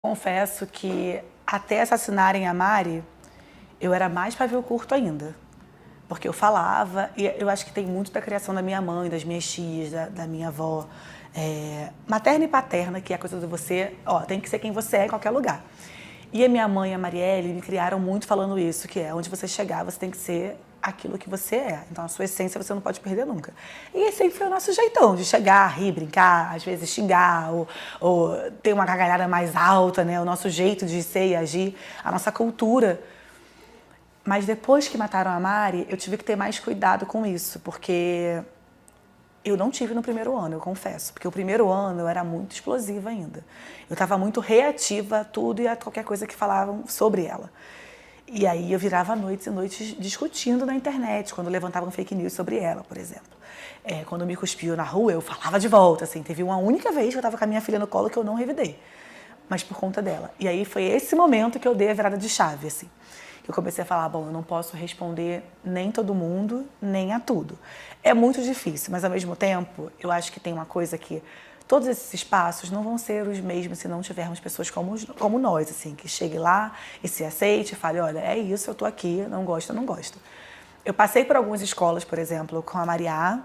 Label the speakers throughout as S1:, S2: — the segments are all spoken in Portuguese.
S1: Confesso que até assassinarem a Mari, eu era mais pavio curto ainda. Porque eu falava, e eu acho que tem muito da criação da minha mãe, das minhas tias, da minha avó, materna e paterna, que é a coisa de você, tem que ser quem você é em qualquer lugar. E a minha mãe e a Marielle me criaram muito falando isso, que é onde você chegar, você tem que ser aquilo que você é. Então, a sua essência você não pode perder nunca. E esse sempre foi o nosso jeitão, de chegar, rir, brincar, às vezes xingar, ou ter uma gargalhada mais alta, né? O nosso jeito de ser e agir, a nossa cultura. Mas depois que mataram a Mari, eu tive que ter mais cuidado com isso, porque eu não tive no primeiro ano, eu confesso. Porque o primeiro ano eu era muito explosiva ainda. Eu estava muito reativa a tudo e a qualquer coisa que falavam sobre ela. E aí eu virava noites e noites discutindo na internet, quando levantavam fake news sobre ela, por exemplo. Quando me cuspiu na rua, eu falava de volta, assim. Teve uma única vez que eu estava com a minha filha no colo que eu não revidei, mas por conta dela. E aí foi esse momento que eu dei a virada de chave, assim. Eu comecei a falar, bom, eu não posso responder nem todo mundo, nem a tudo. É muito difícil, mas ao mesmo tempo, eu acho que tem uma coisa que todos esses espaços não vão ser os mesmos se não tivermos pessoas como nós, assim, que chegue lá e se aceite e fale, olha, é isso, eu tô aqui, não gosto, eu não gosto. Eu passei por algumas escolas, por exemplo, com a Mariá,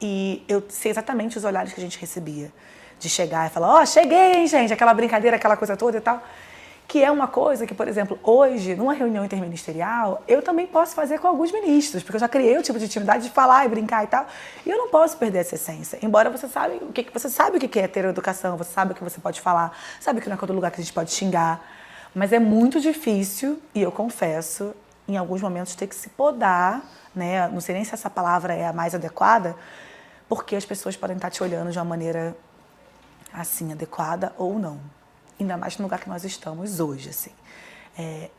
S1: e eu sei exatamente os olhares que a gente recebia. De chegar e falar, cheguei, hein, gente, aquela brincadeira, aquela coisa toda e tal. Que é uma coisa que, por exemplo, hoje, numa reunião interministerial, eu também posso fazer com alguns ministros, porque eu já criei o tipo de intimidade de falar e brincar e tal, e eu não posso perder essa essência. Embora você sabe o que é ter educação, você sabe o que você pode falar, sabe que não é todo lugar que a gente pode xingar, mas é muito difícil, e eu confesso, em alguns momentos ter que se podar, né? Não sei nem se essa palavra é a mais adequada, porque as pessoas podem estar te olhando de uma maneira assim, adequada ou não. Ainda mais no lugar que nós estamos hoje, assim.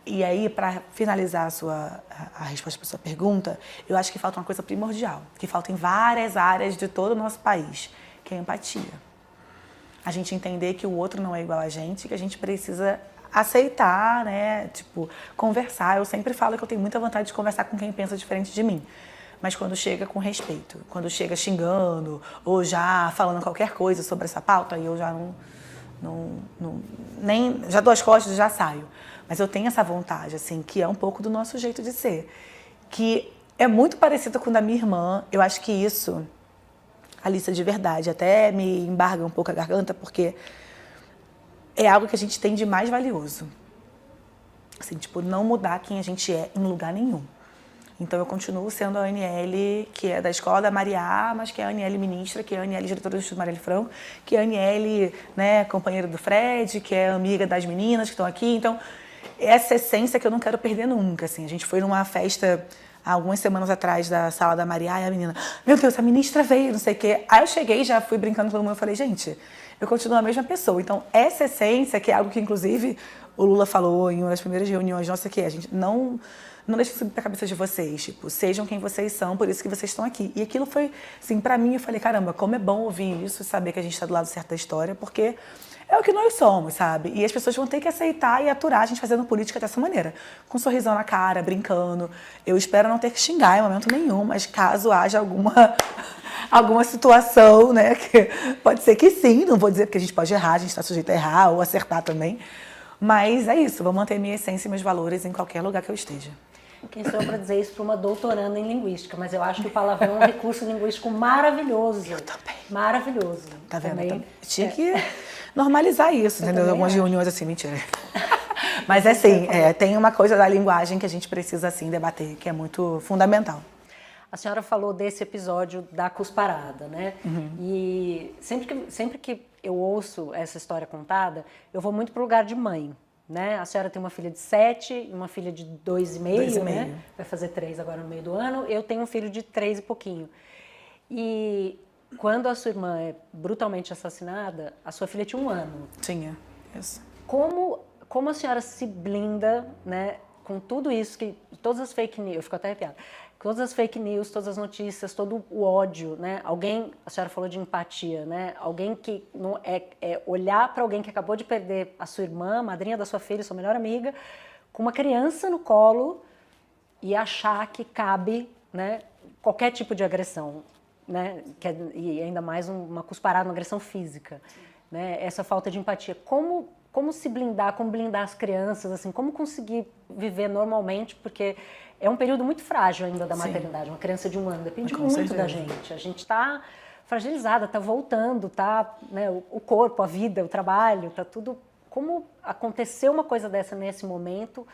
S1: E aí, para finalizar a resposta para a sua pergunta, eu acho que falta uma coisa primordial, que falta em várias áreas de todo o nosso país, que é a empatia. A gente entender que o outro não é igual a gente, que a gente precisa aceitar, né? Tipo, conversar. Eu sempre falo que eu tenho muita vontade de conversar com quem pensa diferente de mim. Mas quando chega com respeito, quando chega xingando ou já falando qualquer coisa sobre essa pauta, aí eu já nem já dou as costas e já saio. Mas eu tenho essa vontade, assim, que é um pouco do nosso jeito de ser. Que é muito parecido com o da minha irmã. Eu acho que isso, Alissa, de verdade, até me embarga um pouco a garganta, porque é algo que a gente tem de mais valioso. Assim, tipo, não mudar quem a gente é em lugar nenhum. Então, eu continuo sendo a Aniele, que é da escola da Mariá, mas que é a Aniele ministra, que é a Aniele diretora do Instituto Marielle Franco, que é a Aniele, né, companheira do Fred, que é amiga das meninas que estão aqui. Então, essa essência que eu não quero perder nunca, assim. A gente foi numa festa há algumas semanas atrás da sala da Mariá e a menina, meu Deus, a ministra veio, não sei o quê. Aí eu cheguei e já fui brincando com todo mundo e falei, gente, eu continuo a mesma pessoa. Então, essa essência, que é algo que, inclusive, o Lula falou em uma das primeiras reuniões nossas, que a gente não deixe subir pra cabeça de vocês, tipo, sejam quem vocês são, por isso que vocês estão aqui. E aquilo foi, assim, pra mim, eu falei, caramba, como é bom ouvir isso e saber que a gente tá do lado certo da história, porque é o que nós somos, sabe? E as pessoas vão ter que aceitar e aturar a gente fazendo política dessa maneira, com um sorrisão na cara, brincando. Eu espero não ter que xingar em momento nenhum, mas caso haja alguma situação, né, que pode ser que sim, não vou dizer porque a gente pode errar, a gente está sujeito a errar ou acertar também, mas é isso, vou manter minha essência e meus valores em qualquer lugar que eu esteja.
S2: Quem sou eu para dizer isso para uma doutoranda em linguística, mas eu acho que o palavrão é um recurso linguístico maravilhoso.
S1: Eu também.
S2: Maravilhoso.
S1: Tá vendo? Também. Tinha que normalizar isso, entendeu? Algumas reuniões assim, mentira. Mas assim, tem uma coisa da linguagem que a gente precisa assim debater, que é muito fundamental.
S2: A senhora falou desse episódio da cusparada, né? Uhum. E sempre que eu ouço essa história contada, eu vou muito pro lugar de mãe. Né? A senhora tem uma filha de 7 e uma filha de 2,5, né? Vai fazer 3 agora no meio do ano. Eu tenho um filho de 3 e pouquinho. E quando a sua irmã é brutalmente assassinada, a sua filha tinha 1 ano.
S1: Tinha, isso.
S2: Como a senhora se blinda, né, com tudo isso, todas as fake news, eu fico até arrepiada, todas as fake news, todas as notícias, todo o ódio, né? A senhora falou de empatia, né? Alguém que não olhar para alguém que acabou de perder a sua irmã, madrinha da sua filha, sua melhor amiga, com uma criança no colo e achar que cabe, né, qualquer tipo de agressão, né? E ainda mais uma cusparada, uma agressão física, né? Essa falta de empatia. Como como se blindar, como blindar as crianças, assim, como conseguir viver normalmente, porque é um período muito frágil ainda da maternidade. Uma criança de 1 ano depende muito da gente. A gente está fragilizada, está voltando, tá, né, o corpo, a vida, o trabalho, tá tudo. Como aconteceu uma coisa dessa nesse momento?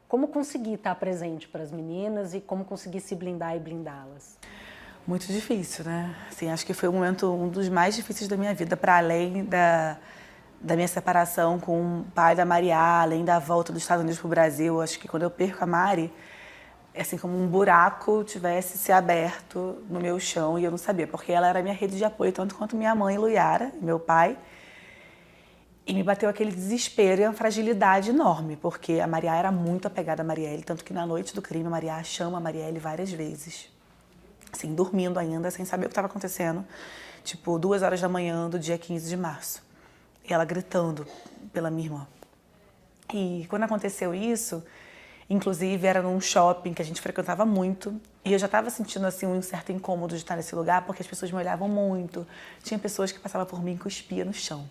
S2: Como conseguir estar presente para as meninas e como conseguir se blindar e blindá-las?
S1: Muito difícil, né? Assim, acho que foi um dos mais difíceis da minha vida, para além da minha separação com o pai da Maria, além da volta dos Estados Unidos para o Brasil. Acho que quando eu perco a Mari, é assim como um buraco tivesse se aberto no meu chão e eu não sabia, porque ela era a minha rede de apoio, tanto quanto minha mãe, Luiara, e meu pai. E me bateu aquele desespero e uma fragilidade enorme, porque a Maria era muito apegada a Marielle, tanto que na noite do crime a Maria chama a Marielle várias vezes. Assim, dormindo ainda, sem saber o que estava acontecendo, tipo 2 horas da manhã do dia 15 de março. E ela gritando pela minha irmã. E quando aconteceu isso, inclusive era num shopping que a gente frequentava muito, e eu já estava sentindo assim um certo incômodo de estar nesse lugar, porque as pessoas me olhavam muito. Tinha pessoas que passavam por mim e cuspia no chão.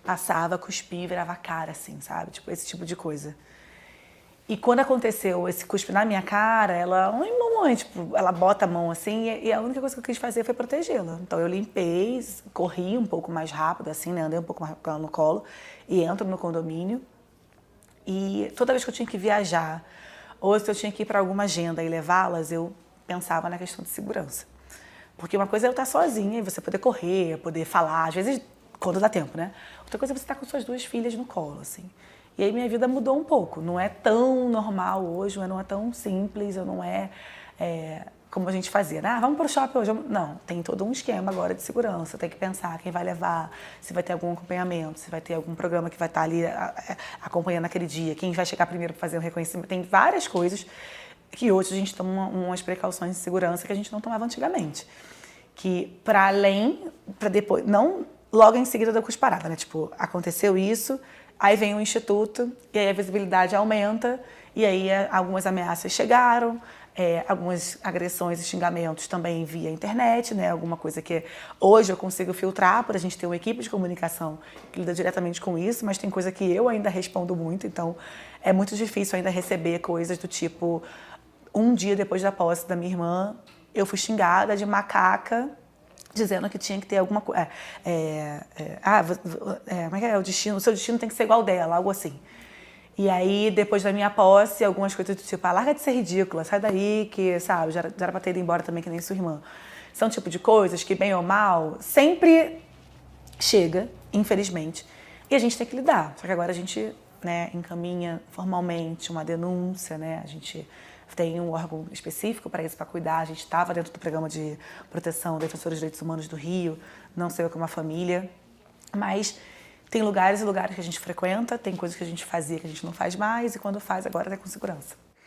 S1: Passava, cuspia e virava a cara, assim, sabe? Tipo, esse tipo de coisa. E quando aconteceu esse cuspe na minha cara, ela, oi, mamãe, tipo, ela bota a mão assim, e a única coisa que eu quis fazer foi protegê-la. Então eu limpei, corri um pouco mais rápido, assim, né, andei um pouco mais com ela no colo, e entro no condomínio. E toda vez que eu tinha que viajar, ou se eu tinha que ir para alguma agenda e levá-las, eu pensava na questão de segurança. Porque uma coisa é eu estar sozinha e você poder correr, poder falar, às vezes, quando dá tempo, né? Outra coisa é você estar com suas 2 filhas no colo, assim. E aí minha vida mudou um pouco. Não é tão normal hoje, não é tão simples, não é, como a gente fazia. Ah, vamos para o shopping hoje. Não, tem todo um esquema agora de segurança. Tem que pensar quem vai levar, se vai ter algum acompanhamento, se vai ter algum programa que vai estar ali acompanhando aquele dia, quem vai chegar primeiro para fazer o reconhecimento. Tem várias coisas que hoje a gente toma umas precauções de segurança que a gente não tomava antigamente. Que para além, para depois, não logo em seguida da cusparada, né? Tipo, aconteceu isso, aí vem o instituto e aí a visibilidade aumenta e aí algumas ameaças chegaram, algumas agressões e xingamentos também via internet, né? Alguma coisa que hoje eu consigo filtrar por a gente ter uma equipe de comunicação que lida diretamente com isso, mas tem coisa que eu ainda respondo muito, então é muito difícil ainda receber coisas do tipo, um dia depois da posse da minha irmã, eu fui xingada de macaca, dizendo que tinha que ter alguma coisa. Como é que é? O seu destino tem que ser igual ao dela, algo assim. E aí, depois da minha posse, algumas coisas do tipo, larga de ser ridícula, sai daí, que, sabe, já era pra ter ido embora também, que nem sua irmã. São tipo de coisas que, bem ou mal, sempre chega, infelizmente, e a gente tem que lidar. Só que agora a gente, né, encaminha formalmente uma denúncia, né, a gente tem um órgão específico para isso, para cuidar. A gente estava dentro do programa de proteção defensores dos direitos humanos do Rio, não sei eu, que uma família, mas tem lugares e lugares que a gente frequenta, tem coisas que a gente fazia que a gente não faz mais, e quando faz agora é com segurança.